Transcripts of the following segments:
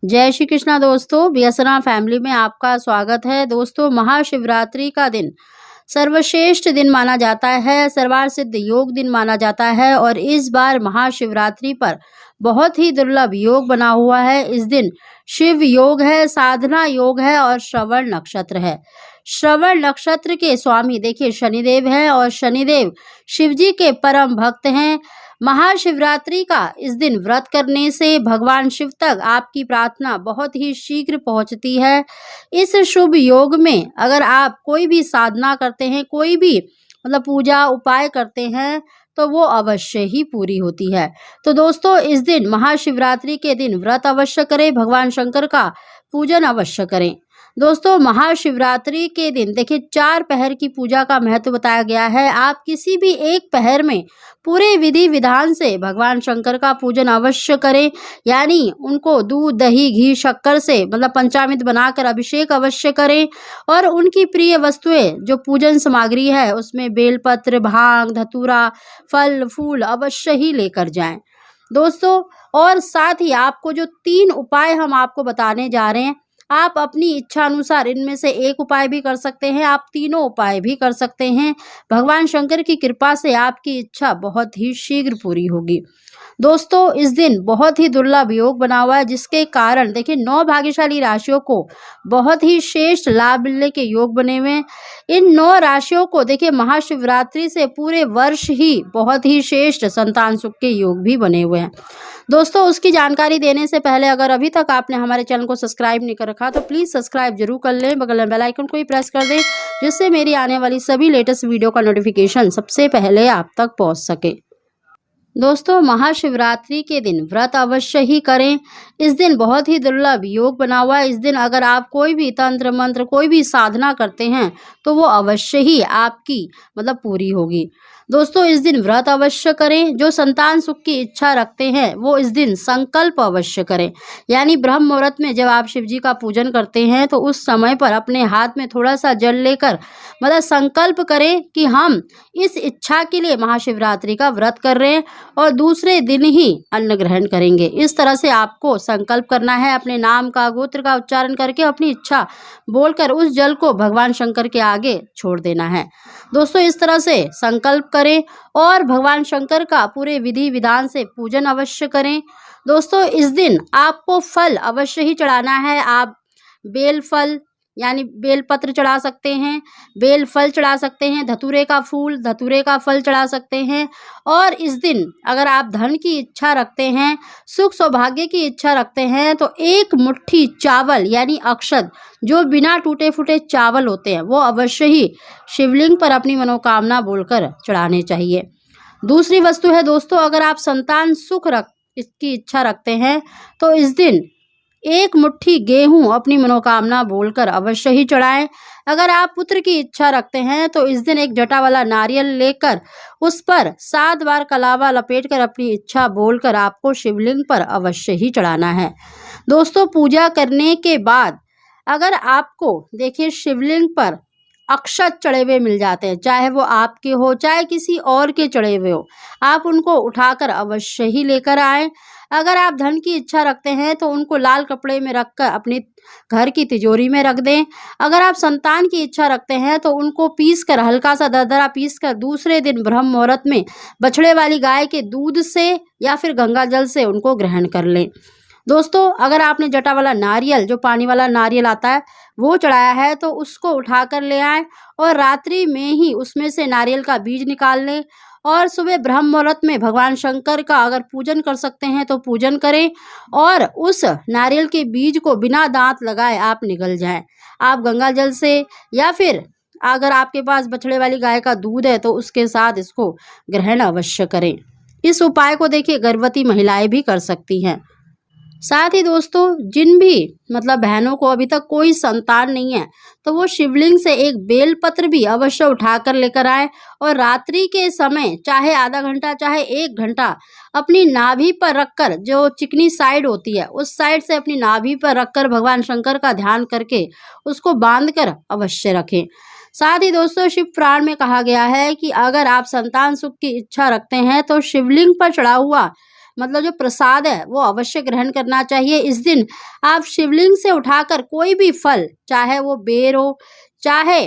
जय श्री कृष्णा दोस्तों, व्यसना फैमिली में आपका स्वागत है। दोस्तों, महाशिवरात्रि का दिन सर्वश्रेष्ठ दिन माना जाता है, सर्वार्थ सिद्ध योग दिन माना जाता है और इस बार महाशिवरात्रि पर बहुत ही दुर्लभ योग बना हुआ है। इस दिन शिव योग है, साधना योग है और श्रवण नक्षत्र है। श्रवण नक्षत्र के स्वामी देखिए शनिदेव हैं और शनिदेव शिवजी के परम भक्त हैं। महाशिवरात्रि का इस दिन व्रत करने से भगवान शिव तक आपकी प्रार्थना बहुत ही शीघ्र पहुंचती है। इस शुभ योग में अगर आप कोई भी साधना करते हैं, कोई भी पूजा उपाय करते हैं तो वो अवश्य ही पूरी होती है। तो दोस्तों, इस दिन महाशिवरात्रि के दिन व्रत अवश्य करें, भगवान शंकर का पूजन अवश्य करें। दोस्तों, महाशिवरात्रि के दिन देखिए 4 पहर की पूजा का महत्व बताया गया है। आप किसी भी एक पहर में पूरे विधि विधान से भगवान शंकर का पूजन अवश्य करें, यानी उनको दूध दही घी शक्कर से पंचामृत बनाकर अभिषेक अवश्य करें और उनकी प्रिय वस्तुएं जो पूजन सामग्री है उसमें बेलपत्र, भांग, धतूरा, फल फूल अवश्य ही लेकर जाएं। दोस्तों, और साथ ही आपको जो 3 उपाय हम आपको बताने जा रहे हैं, आप अपनी इच्छा अनुसार इनमें से एक उपाय भी कर सकते हैं, आप तीनों उपाय भी कर सकते हैं। भगवान शंकर की कृपा से आपकी इच्छा बहुत ही शीघ्र पूरी होगी। दोस्तों, इस दिन बहुत ही दुर्लभ योग बना हुआ है, जिसके कारण देखिए 9 भाग्यशाली राशियों को बहुत ही श्रेष्ठ लाभ मिलने के योग बने हुए हैं। इन 9 राशियों को देखिए महाशिवरात्रि से पूरे वर्ष ही बहुत ही श्रेष्ठ संतान सुख के योग भी बने हुए हैं। दोस्तों, उसकी जानकारी देने से पहले अगर अभी तक आपने हमारे चैनल को सब्सक्राइब नहीं कर रखा तो प्लीज़ सब्सक्राइब जरूर कर लें, बगल में बेल आइकन को ही प्रेस कर दें, जिससे मेरी आने वाली सभी लेटेस्ट वीडियो का नोटिफिकेशन सबसे पहले आप तक पहुंच सके। दोस्तों, महाशिवरात्रि के दिन व्रत अवश्य ही करें। इस दिन बहुत ही दुर्लभ योग बना हुआ है। इस दिन अगर आप कोई भी तंत्र मंत्र कोई भी साधना करते हैं तो वो अवश्य ही आपकी पूरी होगी। दोस्तों, इस दिन व्रत अवश्य करें। जो संतान सुख की इच्छा रखते हैं वो इस दिन संकल्प अवश्य करें, यानी ब्रह्म मुहूर्त में जब आप शिव जी का पूजन करते हैं तो उस समय पर अपने हाथ में थोड़ा सा जल लेकर संकल्प करें कि हम इस इच्छा के लिए महाशिवरात्रि का व्रत कर रहे हैं और दूसरे दिन ही अन्न ग्रहण करेंगे। इस तरह से आपको संकल्प करना है, अपने नाम का गोत्र का उच्चारण करके अपनी इच्छा बोलकर उस जल को भगवान शंकर के आगे छोड़ देना है। दोस्तों, इस तरह से संकल्प करें और भगवान शंकर का पूरे विधि विधान से पूजन अवश्य करें। दोस्तों, इस दिन आपको फल अवश्य ही चढ़ाना है। आप बेल फल यानी बेल पत्र चढ़ा सकते हैं, बेल फल चढ़ा सकते हैं, धतूरे का फूल, धतूरे का फल चढ़ा सकते हैं। और इस दिन अगर आप धन की इच्छा रखते हैं, सुख सौभाग्य की इच्छा रखते हैं तो 1 मुट्ठी चावल यानी अक्षत, जो बिना टूटे फूटे चावल होते हैं, वो अवश्य ही शिवलिंग पर अपनी मनोकामना बोलकर चढ़ाने चाहिए। दूसरी वस्तु है दोस्तों, अगर आप संतान सुख इसकी इच्छा रखते हैं तो इस दिन 1 मुट्ठी गेहूं अपनी मनोकामना बोलकर अवश्य ही चढ़ाएं। अगर आप पुत्र की इच्छा रखते हैं तो इस दिन एक जटा वाला नारियल लेकर उस पर 7 बार कलावा लपेटकर अपनी इच्छा बोलकर आपको शिवलिंग पर अवश्य ही चढ़ाना है। दोस्तों, पूजा करने के बाद अगर आपको देखिए शिवलिंग पर अक्षत चढ़े हुए मिल जाते हैं, चाहे वो आपके हो चाहे किसी और के चढ़े हुए हो, आप उनको उठाकर अवश्य ही लेकर आएं। अगर आप धन की इच्छा रखते हैं तो उनको लाल कपड़े में रखकर अपने घर की तिजोरी में रख दें। अगर आप संतान की इच्छा रखते हैं तो उनको पीसकर हल्का सा दरदरा पीसकर दूसरे दिन ब्रह्म मुहूर्त में बछड़े वाली गाय के दूध से या फिर गंगा जल से उनको ग्रहण कर लें। दोस्तों, अगर आपने जटा वाला नारियल, जो पानी वाला नारियल आता है, वो चढ़ाया है तो उसको उठाकर ले आएं और रात्रि में ही उसमें से नारियल का बीज निकाल लें और सुबह ब्रह्म मुहूर्त में भगवान शंकर का अगर पूजन कर सकते हैं तो पूजन करें और उस नारियल के बीज को बिना दांत लगाए आप निगल जाएं। आप गंगा जल से या फिर अगर आपके पास बछड़े वाली गाय का दूध है तो उसके साथ इसको ग्रहण अवश्य करें। इस उपाय को देखिए गर्भवती महिलाएं भी कर सकती हैं। साथ ही दोस्तों, जिन भी बहनों को अभी तक कोई संतान नहीं है तो वो शिवलिंग से एक बेलपत्र भी अवश्य उठाकर लेकर आए और रात्रि के समय चाहे आधा घंटा चाहे 1 घंटा अपनी नाभि पर रखकर, जो चिकनी साइड होती है उस साइड से अपनी नाभि पर रखकर भगवान शंकर का ध्यान करके उसको बांधकर अवश्य रखें। साथ ही दोस्तों, शिव पुराण में कहा गया है कि अगर आप संतान सुख की इच्छा रखते हैं तो शिवलिंग पर चढ़ा हुआ मतलब जो प्रसाद है वो अवश्य ग्रहण करना चाहिए। इस दिन आप शिवलिंग से उठाकर कोई भी फल, चाहे वो बेर हो, चाहे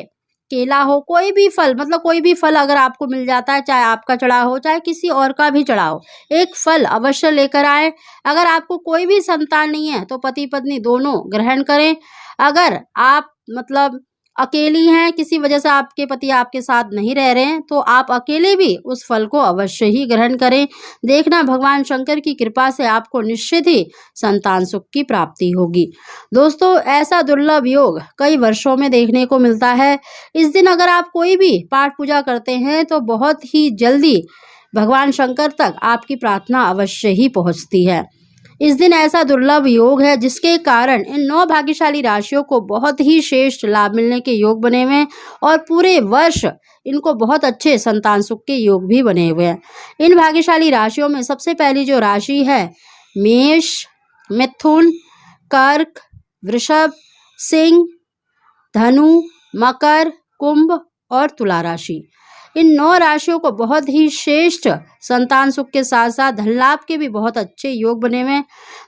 केला हो, कोई भी फल, मतलब कोई भी फल अगर आपको मिल जाता है, चाहे आपका चढ़ा हो चाहे किसी और का भी चढ़ा हो, एक फल अवश्य लेकर आए। अगर आपको कोई भी संतान नहीं है तो पति पत्नी दोनों ग्रहण करें। अगर आप मतलब अकेली हैं, किसी वजह से आपके पति आपके साथ नहीं रह रहे हैं, तो आप अकेले भी उस फल को अवश्य ही ग्रहण करें। देखना भगवान शंकर की कृपा से आपको निश्चित ही संतान सुख की प्राप्ति होगी। दोस्तों, ऐसा दुर्लभ योग कई वर्षों में देखने को मिलता है। इस दिन अगर आप कोई भी पाठ पूजा करते हैं तो बहुत ही जल्दी भगवान शंकर तक आपकी प्रार्थना अवश्य ही पहुंचती है। इस दिन ऐसा दुर्लभ योग है जिसके कारण इन 9 भाग्यशाली राशियों को बहुत ही श्रेष्ठ लाभ मिलने के योग बने हुए हैं और पूरे वर्ष इनको बहुत अच्छे संतान सुख के योग भी बने हुए हैं। इन भाग्यशाली राशियों में सबसे पहली जो राशि है मेष, मिथुन, कर्क, वृषभ, सिंह, धनु, मकर, कुंभ और तुला राशि। इन 9 राशियों को बहुत ही श्रेष्ठ संतान सुख के साथ साथ धन लाभ के भी बहुत अच्छे योग बने हुए हैं।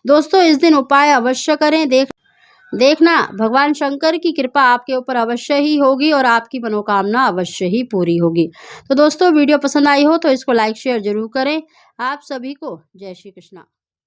दोस्तों, इस दिन उपाय अवश्य करें। देखना भगवान शंकर की कृपा आपके ऊपर अवश्य ही होगी और आपकी मनोकामना अवश्य ही पूरी होगी। तो दोस्तों, वीडियो पसंद आई हो तो इसको लाइक शेयर जरूर करें। आप सभी को जय श्री कृष्णा।